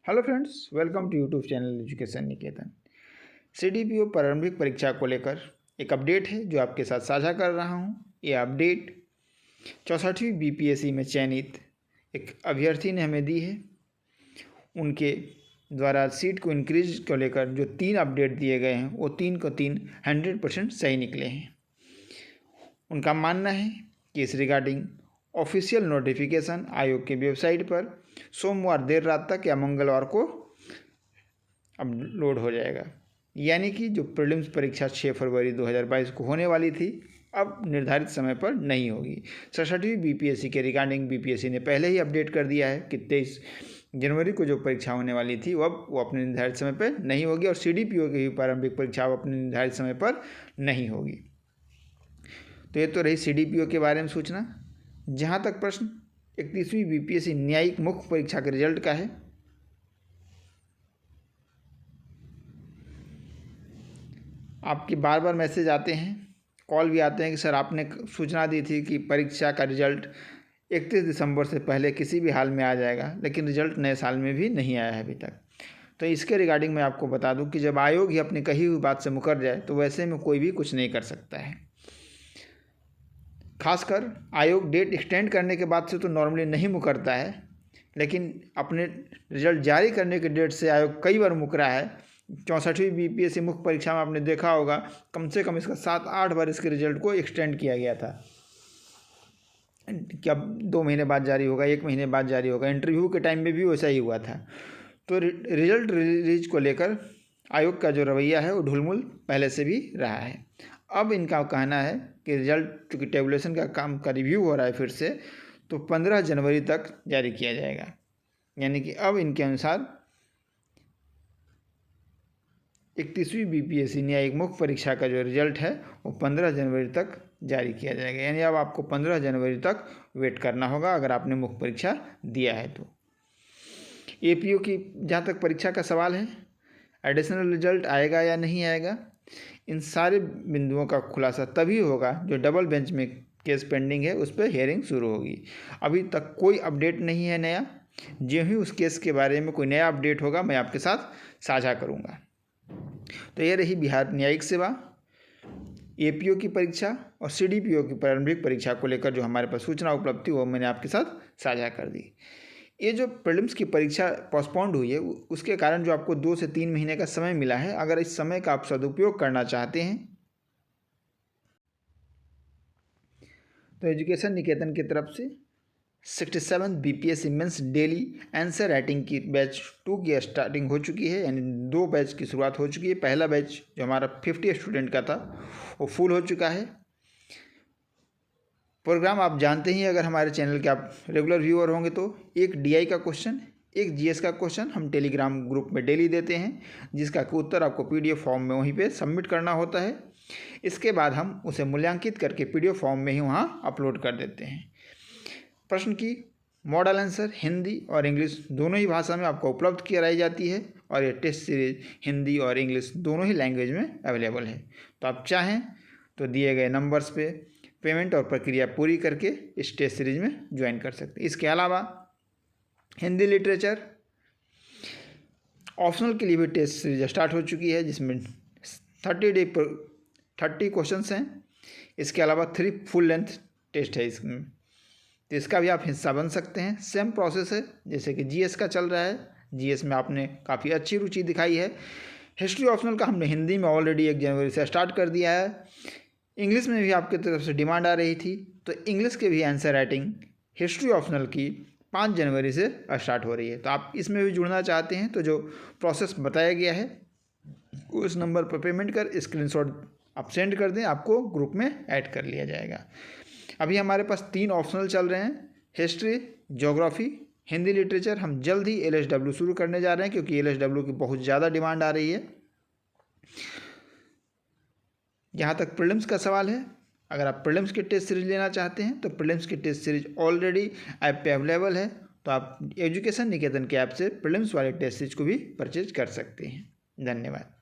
Hello friends, welcome to YouTube channel education Niketan. CDPO प्रारंभिक परीक्षा को लेकर एक अपडेट है जो आपके साथ साझा कर रहा हूं। ये अपडेट 64वीं बीपीएससी में चयनित एक अभ्यर्थी ने हमें दी है। उनके द्वारा सीट को इंक्रीज को लेकर जो 3 अपडेट दिए गए हैं वो 3 को 3 100% सही निकले हैं। उनका मानना है कि इस रिगार्डिंग ऑफिशियल नोटिफिकेशन आयोग की वेबसाइट पर सोमवार देर रात तक या मंगलवार को अपलोड हो जाएगा। यानी कि जो प्रीलिम्स परीक्षा 6 फरवरी 2022 को होने वाली थी अब निर्धारित समय पर नहीं होगी। 67वीं बीपीएससी के रिगार्डिंग बीपीएससी ने पहले ही अपडेट कर दिया है कि 23 जनवरी को जो परीक्षा होने वाली थी वो अपने निर्धारित समय पर नहीं होगी और सीडीपीओ की भी प्रारंभिक परीक्षा अपने निर्धारित समय पर नहीं होगी। तो ये तो रही सीडीपीओ के बारे में सूचना। जहाँ तक प्रश्न 31वीं बीपीएससी न्यायिक मुख्य परीक्षा के रिजल्ट का है, आपके बार बार मैसेज आते हैं, कॉल भी आते हैं कि सर आपने सूचना दी थी कि परीक्षा का रिजल्ट 31 दिसंबर से पहले किसी भी हाल में आ जाएगा, लेकिन रिजल्ट नए साल में भी नहीं आया है अभी तक। तो इसके रिगार्डिंग मैं आपको बता दूं कि जब आयोग ही अपनी कही हुई बात से मुकर जाए तो वैसे में कोई भी कुछ नहीं कर सकता है। खासकर आयोग डेट एक्सटेंड करने के बाद से तो नॉर्मली नहीं मुकरता है, लेकिन अपने रिजल्ट जारी करने के डेट से आयोग कई बार मुकरा है। 64वीं बीपीएससी मुख्य परीक्षा में आपने देखा होगा कम से कम इसका 7-8 बार इसके रिजल्ट को एक्सटेंड किया गया था। क्या 2 महीने बाद जारी होगा, 1 महीने बाद जारी होगा, इंटरव्यू के टाइम में भी वैसा ही हुआ था। तो रिजल्ट रिलीज को लेकर आयोग का जो रवैया है वो ढुलमुल पहले से भी रहा है। अब इनका कहना है कि रिजल्ट चूँकि टेबुलेशन का काम का रिव्यू हो रहा है फिर से, तो 15 जनवरी तक जारी किया जाएगा। यानी कि अब इनके अनुसार 31वीं बीपीएससी न्यायिक मुख्य परीक्षा का जो रिजल्ट है वो 15 जनवरी तक जारी किया जाएगा। यानी अब आपको 15 जनवरी तक वेट करना होगा अगर आपने मुख्य परीक्षा दिया है तो। एपीओ की जहाँ तक परीक्षा का सवाल है, एडिशनल रिजल्ट आएगा या नहीं आएगा, इन सारे बिंदुओं का खुलासा तभी होगा जो डबल बेंच में केस पेंडिंग है उस पर हियरिंग शुरू होगी। अभी तक कोई अपडेट नहीं है नया। जो ही उस केस के बारे में कोई नया अपडेट होगा मैं आपके साथ साझा करूंगा। तो ये रही बिहार न्यायिक सेवा, एपीओ की परीक्षा और सीडीपीओ की प्रारंभिक परीक्षा को लेकर जो हमारे पास सूचना उपलब्ध थी वो मैंने आपके साथ साझा कर दी। ये जो प्रीलिम्स की परीक्षा पोस्टपोन्ड हुई है उसके कारण जो आपको 2 से 3 महीने का समय मिला है, अगर इस समय का आप सदुपयोग करना चाहते हैं तो एजुकेशन निकेतन की तरफ से 67 BPSC mains daily answer writing की बैच 2 की स्टार्टिंग हो चुकी है। यानी 2 बैच की शुरुआत हो चुकी है। पहला बैच जो हमारा 50 स्टूडेंट का था वो फुल हो चुका है। प्रोग्राम आप जानते ही, अगर हमारे चैनल के आप रेगुलर व्यूअर होंगे तो एक डीआई का क्वेश्चन, एक जीएस का क्वेश्चन हम टेलीग्राम ग्रुप में डेली देते हैं, जिसका उत्तर आपको पीडीएफ फॉर्म में वहीं पे सबमिट करना होता है। इसके बाद हम उसे मूल्यांकित करके पीडीएफ फॉर्म में ही वहाँ अपलोड कर देते हैं। प्रश्न की मॉडल आंसर हिंदी और इंग्लिश दोनों ही भाषा में आपको उपलब्ध कराई जाती है और ये टेस्ट सीरीज हिंदी और इंग्लिश दोनों ही लैंग्वेज में अवेलेबल है। तो आप चाहें तो दिए गए नंबर्स पे पेमेंट और प्रक्रिया पूरी करके इस टेस्ट सीरीज में ज्वाइन कर सकते हैं। इसके अलावा हिंदी लिटरेचर ऑप्शनल के लिए भी टेस्ट सीरीज स्टार्ट हो चुकी है, जिसमें 30 क्वेश्चंस हैं। इसके अलावा 3 फुल लेंथ टेस्ट है इसमें, तो इसका भी आप हिस्सा बन सकते हैं। सेम प्रोसेस है जैसे कि जीएस का चल रहा है। जीएस में आपने काफ़ी अच्छी रुचि दिखाई है। हिस्ट्री ऑप्शनल का हमने हिंदी में ऑलरेडी 1 जनवरी से स्टार्ट कर दिया है। इंग्लिश में भी आपकी तरफ से डिमांड आ रही थी, तो इंग्लिश के भी आंसर राइटिंग हिस्ट्री ऑप्शनल की 5 जनवरी से स्टार्ट हो रही है। तो आप इसमें भी जुड़ना चाहते हैं तो जो प्रोसेस बताया गया है उस नंबर पर पेमेंट कर स्क्रीनशॉट आप सेंड कर दें, आपको ग्रुप में ऐड कर लिया जाएगा। अभी हमारे पास 3 ऑप्शनल चल रहे हैं, हिस्ट्री, ज्योग्राफी, हिंदी लिटरेचर। हम जल्द ही एलएसडब्ल्यू शुरू करने जा रहे हैं क्योंकि एलएसडब्ल्यू की बहुत ज़्यादा डिमांड आ रही है। जहाँ तक प्रीलिम्स का सवाल है, अगर आप प्रीलिम्स की टेस्ट सीरीज लेना चाहते हैं तो प्रीलिम्स की टेस्ट सीरीज ऑलरेडी ऐप पे अवेलेबल है। तो आप एजुकेशन निकेतन के ऐप से प्रीलिम्स वाले टेस्ट सीरीज को भी परचेज कर सकते हैं। धन्यवाद।